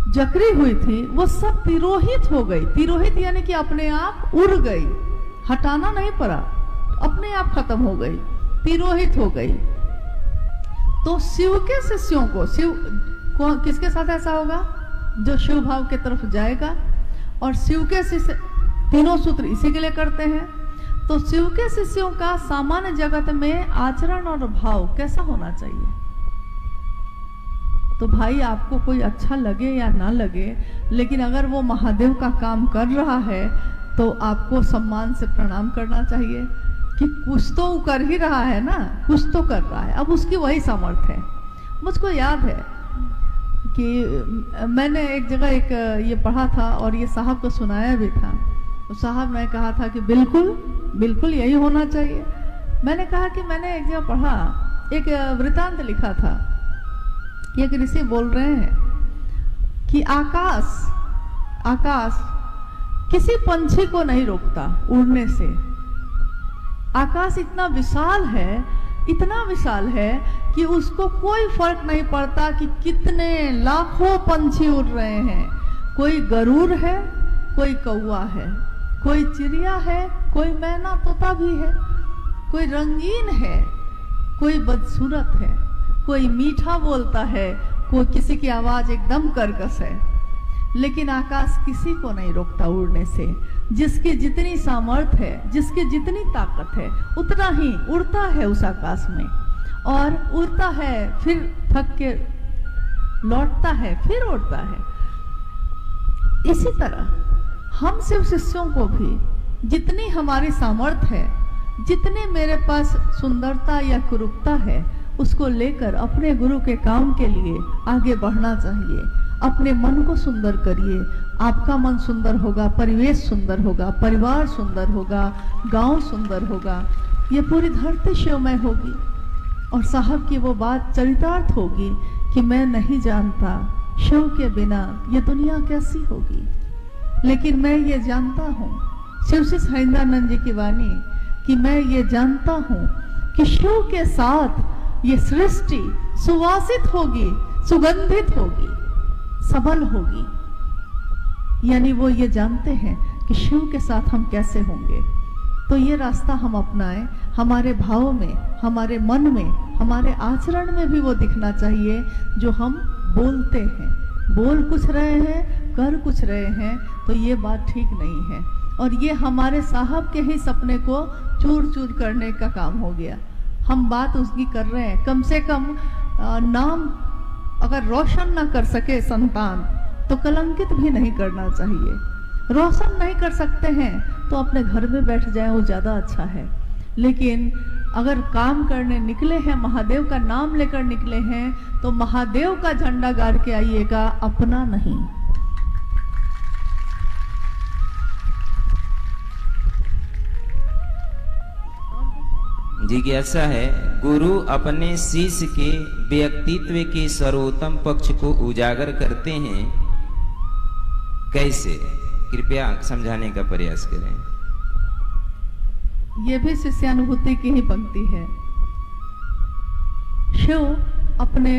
जकड़ी हुई थी, वो सब तिरोहित हो गई। तिरोहित यानी कि अपने आप उड़ गई, हटाना नहीं पड़ा, अपने आप खत्म हो गई, तिरोहित हो गई। तो शिव के शिष्यों को, शिव को किसके साथ ऐसा होगा? जो शिव भाव के तरफ जाएगा। और शिव के शिष्य तीनों सूत्र इसी के लिए करते हैं। तो शिव के शिष्यों का सामान्य जगत में आचरण और भाव कैसा होना चाहिए? तो भाई आपको कोई अच्छा लगे या ना लगे, लेकिन अगर वो महादेव का काम कर रहा है तो आपको सम्मान से प्रणाम करना चाहिए कि कुछ तो वो कर ही रहा है ना, कुछ तो कर रहा है, अब उसकी वही सामर्थ्य है। मुझको याद है कि मैंने एक जगह एक ये पढ़ा था और ये साहब को सुनाया भी था। तो साहब ने कहा था कि बिल्कुल बिल्कुल यही होना चाहिए। मैंने कहा कि मैंने एक जगह पढ़ा, एक वृतांत लिखा था, एक ऋषि बोल रहे हैं कि आकाश किसी पंछी को नहीं रोकता उड़ने से। आकाश इतना विशाल है कि उसको कोई फर्क नहीं पड़ता कि कितने लाखों पंछी उड़ रहे हैं। कोई गरुड़ है, कोई कौवा है, कोई चिड़िया है, कोई मैना तोता भी है, कोई रंगीन है, कोई बदसूरत है, कोई मीठा बोलता है, कोई किसी की आवाज एकदम कर्कश है, लेकिन आकाश किसी को नहीं रोकता उड़ने से। जिसकी जितनी सामर्थ्य है, जिसकी जितनी ताकत है, उतना ही उड़ता है उस आकाश में, और उड़ता है, फिर थक के लौटता है, फिर उड़ता है। इसी तरह हम शिव शिष्यों को भी जितनी हमारी सामर्थ्य है, जितने मेरे पास सुंदरता या कुरूपता है, उसको लेकर अपने गुरु के काम के लिए आगे बढ़ना चाहिए। अपने मन को सुंदर करिए, आपका मन सुंदर होगा, परिवेश सुंदर होगा, परिवार सुंदर होगा, गांव सुंदर होगा, ये पूरी धरती शिवमय होगी। और साहब की वो बात चरितार्थ होगी कि मैं नहीं जानता शिव के बिना ये दुनिया कैसी होगी, लेकिन मैं ये जानता हूँ, शिव शिष्य हरिंद्रानंद जी की वाणी, कि मैं ये जानता हूँ कि शिव के साथ ये सृष्टि सुवासित होगी, सुगंधित होगी, सबल होगी। यानी वो ये जानते हैं कि शिव के साथ हम कैसे होंगे। तो ये रास्ता हम अपनाएं, हमारे भाव में, हमारे मन में, हमारे आचरण में भी वो दिखना चाहिए जो हम बोलते हैं। बोल कुछ रहे हैं, कर कुछ रहे हैं, तो ये बात ठीक नहीं है। और ये हमारे साहब के ही सपने को चूर चूर करने का काम हो गया। हम बात उसकी कर रहे हैं, कम से कम नाम अगर रोशन ना कर सके संतान तो कलंकित भी नहीं करना चाहिए। रोशन नहीं कर सकते हैं तो अपने घर में बैठ जाए, वो ज़्यादा अच्छा है। लेकिन अगर काम करने निकले हैं, महादेव का नाम लेकर निकले हैं, तो महादेव का झंडा गाड़ के आइएगा, अपना नहीं। जिज्ञासा है, गुरु अपने शिष्य के व्यक्तित्व के सर्वोत्तम पक्ष को उजागर करते हैं, कैसे? कृपया समझाने का प्रयास करें। ये भी शिष्यानुभूति की ही पंक्ति है। शिव अपने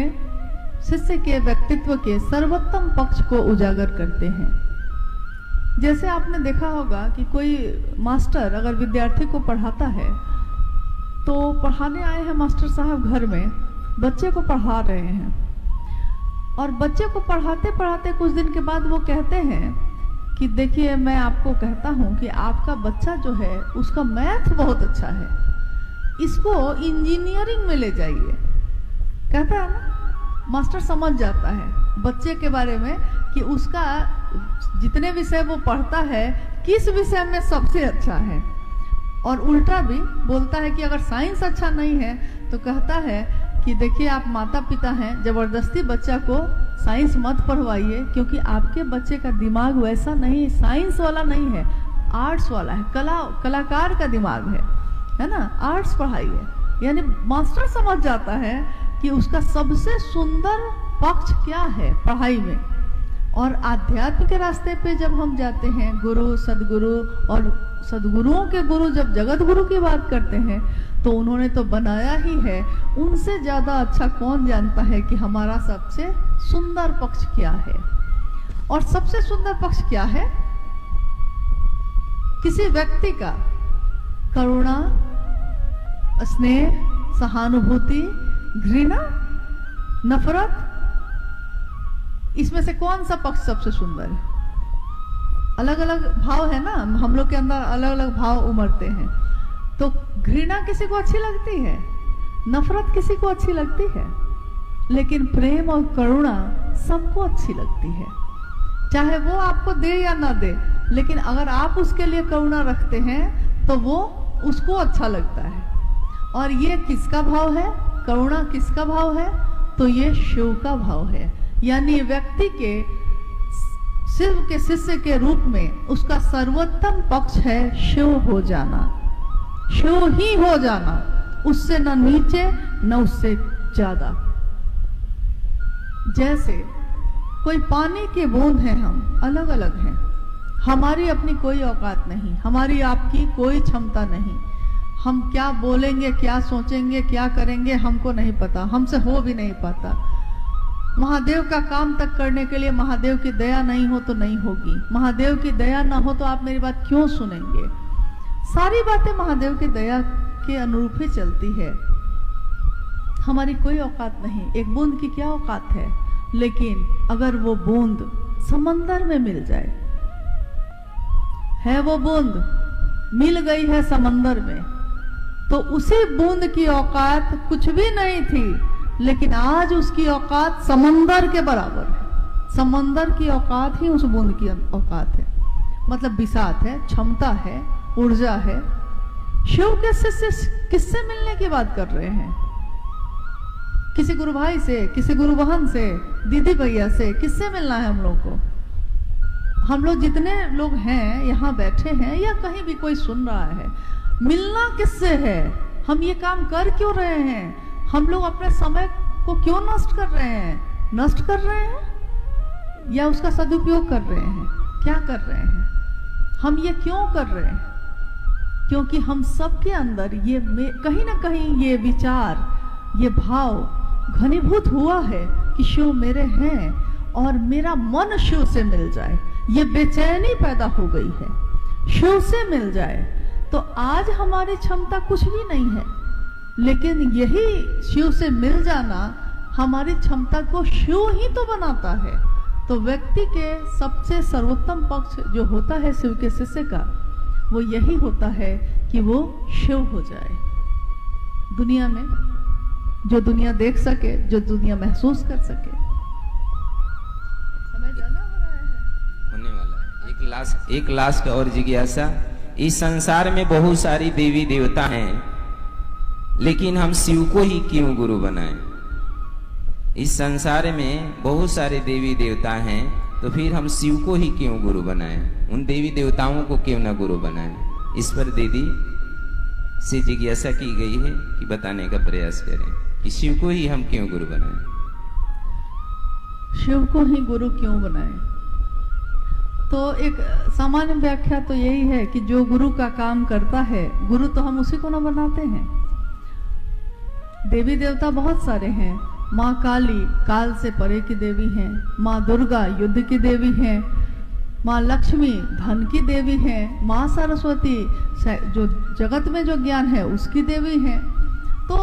शिष्य के व्यक्तित्व के सर्वोत्तम पक्ष को उजागर करते हैं। जैसे आपने देखा होगा कि कोई मास्टर अगर विद्यार्थी को पढ़ाता है, तो पढ़ाने आए हैं मास्टर साहब घर में, बच्चे को पढ़ा रहे हैं, और बच्चे को पढ़ाते पढ़ाते कुछ दिन के बाद वो कहते हैं कि देखिए, मैं आपको कहता हूँ कि आपका बच्चा जो है उसका मैथ बहुत अच्छा है, इसको इंजीनियरिंग में ले जाइए। कहता है ना, मास्टर समझ जाता है बच्चे के बारे में कि उसका जितने विषय वो पढ़ता है किस विषय में सबसे अच्छा है। और उल्टा भी बोलता है कि अगर साइंस अच्छा नहीं है तो कहता है कि देखिए, आप माता पिता हैं, जबरदस्ती बच्चा को साइंस मत पढ़वाइए, क्योंकि आपके बच्चे का दिमाग वैसा नहीं, साइंस वाला नहीं है, आर्ट्स वाला है, कलाकार का दिमाग है ना, आर्ट्स पढ़ाइए। यानी मास्टर समझ जाता है कि उसका सबसे सुंदर पक्ष क्या है पढ़ाई में। और आध्यात्म के रास्ते पे जब हम जाते हैं, गुरु सदगुरु और सदगुरुओं के गुरु जब जगत गुरु की बात करते हैं, तो उन्होंने तो बनाया ही है, उनसे ज्यादा अच्छा कौन जानता है कि हमारा सबसे सुंदर पक्ष क्या है। और सबसे सुंदर पक्ष क्या है? किसी व्यक्ति का करुणा, स्नेह, सहानुभूति, घृणा, नफरत, इसमें से कौन सा पक्ष सबसे सुंदर है? अलग अलग भाव है ना, हम लोग के अंदर अलग अलग भाव उमड़ते हैं। तो घृणा किसी को अच्छी लगती है, नफरत किसी को अच्छी लगती है, लेकिन प्रेम और करुणा सबको अच्छी लगती है, चाहे वो आपको दे या ना दे। लेकिन अगर आप उसके लिए करुणा रखते हैं तो वो उसको अच्छा लगता है। और ये किसका भाव है? करुणा किसका भाव है? तो ये शिव का भाव है। यानी व्यक्ति के शिव के शिष्य के रूप में उसका सर्वोत्तम पक्ष है शिव हो जाना, शिव ही हो जाना, उससे न नीचे न उससे ज्यादा। जैसे कोई पानी के बूंद हैं, हम अलग अलग हैं, हमारी अपनी कोई औकात नहीं, हमारी आपकी कोई क्षमता नहीं, हम क्या बोलेंगे, क्या सोचेंगे, क्या करेंगे हमको नहीं पता, हमसे हो भी नहीं पाता। महादेव का काम तक करने के लिए महादेव की दया नहीं हो तो नहीं होगी, महादेव की दया ना हो तो आप मेरी बात क्यों सुनेंगे। सारी बातें महादेव की दया के अनुरूप ही चलती है। हमारी कोई औकात नहीं, एक बूंद की क्या औकात है। लेकिन अगर वो बूंद समंदर में मिल जाए, है वो बूंद मिल गई है समंदर में, तो उसी बूंद की औकात कुछ भी नहीं थी, लेकिन आज उसकी औकात समंदर के बराबर है। समंदर की औकात ही उस बूंद की औकात है, मतलब बिसात है, क्षमता है, ऊर्जा है। शिव के शिष्य किससे मिलने की बात कर रहे हैं? किसी गुरु भाई से, किसी गुरु बहन से, दीदी भैया से, किससे मिलना है हम लोग को? हम लोग जितने लोग हैं यहाँ बैठे हैं या कहीं भी कोई सुन रहा है, मिलना किससे है? हम ये काम कर क्यों रहे हैं? हम लोग अपने समय को क्यों नष्ट कर रहे हैं? नष्ट कर रहे हैं या उसका सदुपयोग कर रहे हैं? क्या कर रहे हैं? हम ये क्यों कर रहे हैं? क्योंकि हम सबके अंदर ये कहीं ना कहीं ये विचार, ये भाव घनीभूत हुआ है कि शिव मेरे हैं और मेरा मन शिव से मिल जाए, ये बेचैनी पैदा हो गई है। शिव से मिल जाए तो आज हमारी क्षमता कुछ भी नहीं है, लेकिन यही शिव से मिल जाना हमारी क्षमता को शिव ही तो बनाता है। तो व्यक्ति के सबसे सर्वोत्तम पक्ष जो होता है शिव के शिष्य का, वो यही होता है कि वो शिव हो जाए दुनिया में, जो दुनिया देख सके, जो दुनिया महसूस कर सके। समय ज्यादा हो रहा है, होने वाला है। एक लास्ट और जिज्ञासा। इस संसार में बहुत सारी देवी देवता हैं, लेकिन हम शिव को ही क्यों गुरु बनाएं? इस संसार में बहुत सारे देवी देवता हैं, तो फिर हम शिव को ही क्यों गुरु बनाएं? उन देवी देवताओं को क्यों ना गुरु बनाएं? इस पर दीदी से जिज्ञासा की गई है कि बताने का प्रयास करें कि शिव को ही हम क्यों गुरु बनाएं? शिव को ही गुरु क्यों बनाएं? तो एक सामान्य व्याख्या तो यही है कि जो गुरु का काम करता है, गुरु तो हम उसी को ना बनाते हैं। देवी देवता बहुत सारे हैं। माँ काली काल से परे की देवी हैं, माँ दुर्गा युद्ध की देवी हैं, माँ लक्ष्मी धन की देवी हैं, माँ सरस्वती जो जगत में जो ज्ञान है उसकी देवी हैं। तो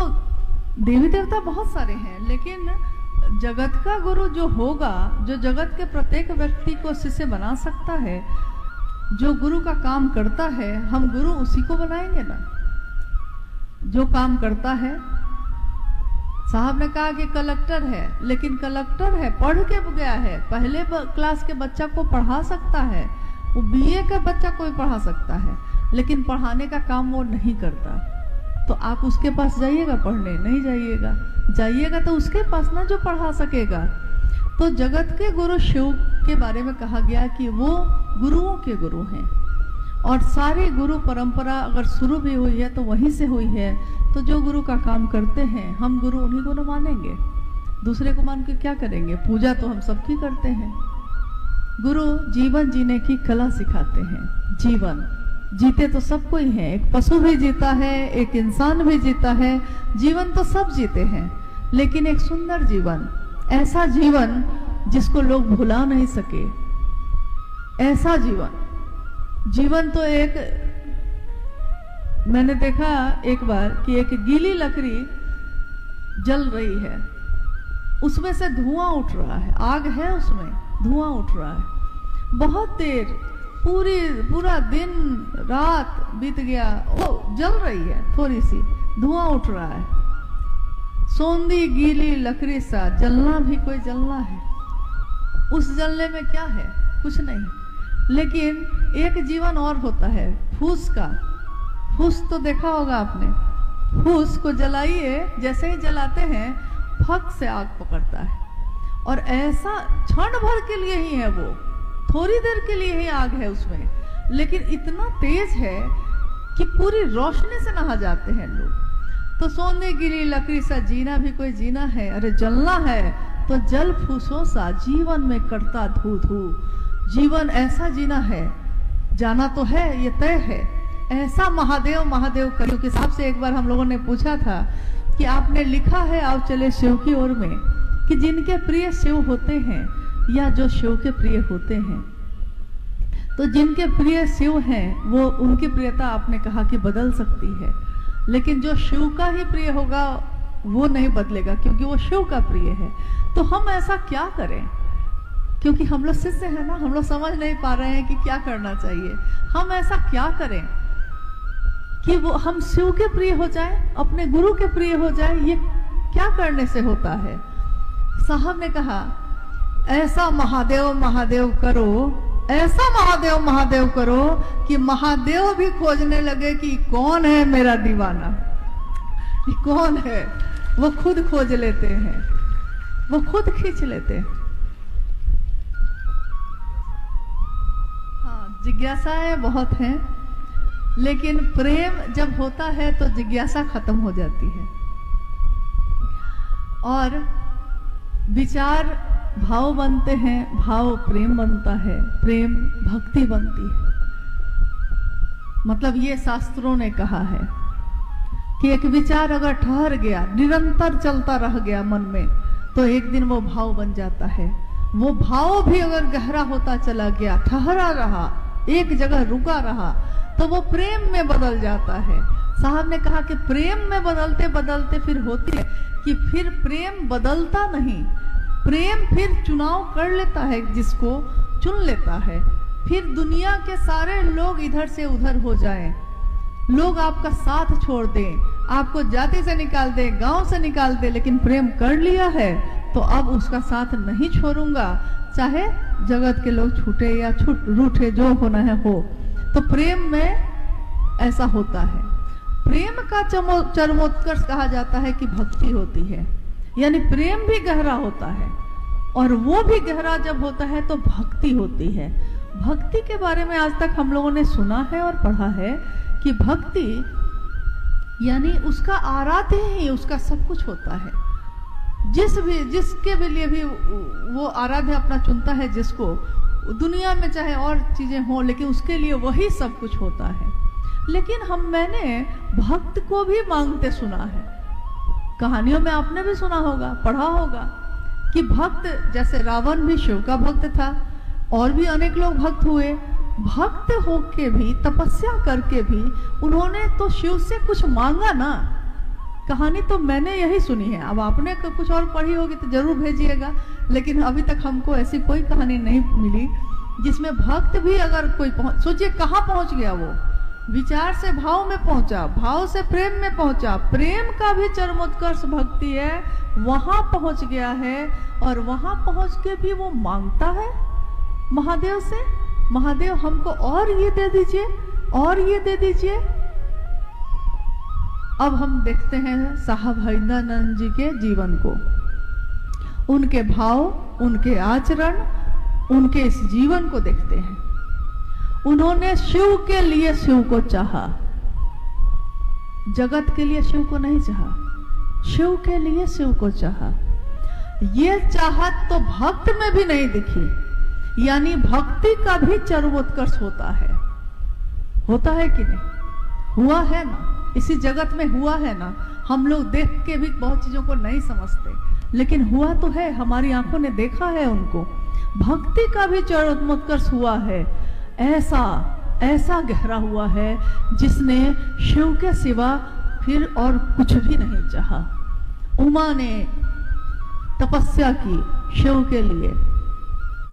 देवी देवता बहुत सारे हैं, लेकिन जगत का गुरु जो होगा, जो जगत के प्रत्येक व्यक्ति को शिष्य बना सकता है, जो गुरु का काम करता है, हम गुरु उसी को बनाएंगे ना। जो काम करता है, साहब ने कहा कि कलेक्टर है, लेकिन कलेक्टर है पढ़ के गया है, पहले क्लास के बच्चा को पढ़ा सकता है, वो बीए का बच्चा को भी पढ़ा सकता है, लेकिन पढ़ाने का काम वो नहीं करता। तो आप उसके पास जाइएगा पढ़ने? नहीं जाइएगा। जाइएगा तो उसके पास ना जो पढ़ा सकेगा। तो जगत के गुरु शिव के बारे में कहा गया कि वो गुरुओं के गुरु हैं, और सारी गुरु परंपरा अगर शुरू भी हुई है तो वहीं से हुई है। तो जो गुरु का काम करते हैं, हम गुरु उन्हीं को न मानेंगे, दूसरे को मान के क्या करेंगे? पूजा तो हम सबकी करते हैं। गुरु जीवन जीने की कला सिखाते हैं। जीवन जीते तो सब कोई है, एक पशु भी जीता है, एक इंसान भी जीता है, जीवन तो सब जीते हैं, लेकिन एक सुंदर जीवन, ऐसा जीवन जिसको लोग भुला नहीं सके, ऐसा जीवन तो एक, मैंने देखा एक बार कि एक गीली लकड़ी जल रही है, उसमें से धुआं उठ रहा है, आग है उसमें, धुआं उठ रहा है, बहुत देर, पूरा दिन रात बीत गया, वो जल रही है, थोड़ी सी धुआं उठ रहा है, सोंधी गीली लकड़ी सा, जलना भी कोई जलना है। उस जलने में क्या है? कुछ नहीं। लेकिन एक जीवन और होता है, फूस का। फूस तो देखा होगा आपने, फूस को जलाइए, जैसे ही जलाते हैं फक से आग पकड़ता है, और ऐसा क्षण भर के लिए ही है, वो थोड़ी देर के लिए ही आग है उसमें, लेकिन इतना तेज है कि पूरी रोशनी से नहा जाते हैं लोग। तो सोने गिरी लकड़ी सा जीना भी कोई जीना है, अरे जलना है तो जल फूसों सा जीवन में करता धू धू, जीवन ऐसा जीना है, जाना तो है, ये तय है, ऐसा महादेव महादेव करियो। के हिसाब से एक बार हम लोगों ने पूछा था कि आपने लिखा है आओ चले शिव की ओर में, कि जिनके प्रिय शिव होते हैं या जो शिव के प्रिय होते हैं, तो जिनके प्रिय शिव हैं वो, उनकी प्रियता आपने कहा कि बदल सकती है, लेकिन जो शिव का ही प्रिय होगा वो नहीं बदलेगा, क्योंकि वो शिव का प्रिय है। तो हम ऐसा क्या करें? क्योंकि हम लोग शिष्य हैं ना, हम लोग समझ नहीं पा रहे हैं कि क्या करना चाहिए। हम ऐसा क्या करें कि वो हम शिव के प्रिय हो जाए, अपने गुरु के प्रिय हो जाए? ये क्या करने से होता है? साहब ने कहा ऐसा महादेव महादेव करो, ऐसा महादेव महादेव करो कि महादेव भी खोजने लगे कि कौन है मेरा दीवाना, कौन है। वो खुद खोज लेते हैं, वो खुद खींच लेते हैं। हाँ, जिज्ञासाएं बहुत हैं, लेकिन प्रेम जब होता है तो जिज्ञासा खत्म हो जाती है, और विचार भाव बनते हैं, भाव प्रेम बनता है, प्रेम भक्ति बनती है। मतलब ये शास्त्रों ने कहा है कि एक विचार अगर ठहर गया, निरंतर चलता रह गया मन में, तो एक दिन वो भाव बन जाता है। वो भाव भी अगर गहरा होता चला गया, ठहरा रहा, एक जगह रुका रहा, तो वो प्रेम में बदल जाता है। साहब ने कहा कि प्रेम में बदलते बदलते फिर होती है कि फिर प्रेम बदलता नहीं, प्रेम फिर चुनाव कर लेता है, जिसको चुन लेता है। फिर दुनिया के सारे लोग इधर से उधर हो जाएं, लोग आपका साथ छोड़ दें, आपको जाति से निकाल दें, गांव से निकाल दें, लेकिन प्रेम कर लिया है तो अब उसका साथ नहीं छोड़ूंगा, चाहे जगत के लोग छूटे या रूठे, जो होना है हो। तो प्रेम में ऐसा होता है। प्रेम का चरमोत्कर्ष कहा जाता है कि भक्ति होती है, यानी प्रेम भी गहरा होता है, और वो भी गहरा जब होता है तो भक्ति होती है। भक्ति के बारे में आज तक हम लोगों ने सुना है और पढ़ा है कि भक्ति यानी उसका आराध्य ही उसका सब कुछ होता है। जिसके भी लिए भी वो आराध्य अपना चुनता है, जिसको दुनिया में चाहे और चीजें हो, लेकिन उसके लिए वही सब कुछ होता है। लेकिन मैंने भक्त को भी मांगते सुना है, कहानियों में आपने भी सुना होगा, पढ़ा होगा कि भक्त, जैसे रावण भी शिव का भक्त था, और भी अनेक लोग भक्त हुए। भक्त होके भी, तपस्या करके भी उन्होंने तो शिव से कुछ मांगा ना। कहानी तो मैंने यही सुनी है, अब आपने कुछ और पढ़ी होगी तो जरूर भेजिएगा, लेकिन अभी तक हमको ऐसी कोई कहानी नहीं मिली जिसमें भक्त भी अगर कोई सोचिए कहाँ पहुंच गया, वो विचार से भाव में पहुंचा, भाव से प्रेम में पहुंचा, प्रेम का भी चरमोत्कर्ष भक्ति है, वहां पहुंच गया है। और वहां पहुंच के भी वो मांगता है महादेव से, महादेव हमको और ये दे दीजिए, और ये दे दीजिए। अब हम देखते हैं साहब हरिंद्रानंद जी के जीवन को, उनके भाव, उनके आचरण, उनके इस जीवन को देखते हैं। उन्होंने शिव के लिए शिव को चाहा, जगत के लिए शिव को नहीं चाहा, शिव के लिए शिव को चाहा। ये चाहत तो भक्त में भी नहीं दिखी, यानी भक्ति का भी चरमोत्कर्ष होता है कि नहीं? हुआ है ना, इसी जगत में हुआ है ना। हम लोग देख के भी बहुत चीजों को नहीं समझते, लेकिन हुआ तो है, हमारी आंखों ने देखा है उनको। भक्ति का भी चरमोत्कर्ष हुआ है, ऐसा गहरा हुआ है जिसने शिव के सिवा फिर और कुछ भी नहीं चाहा। उमा ने तपस्या की शिव के लिए,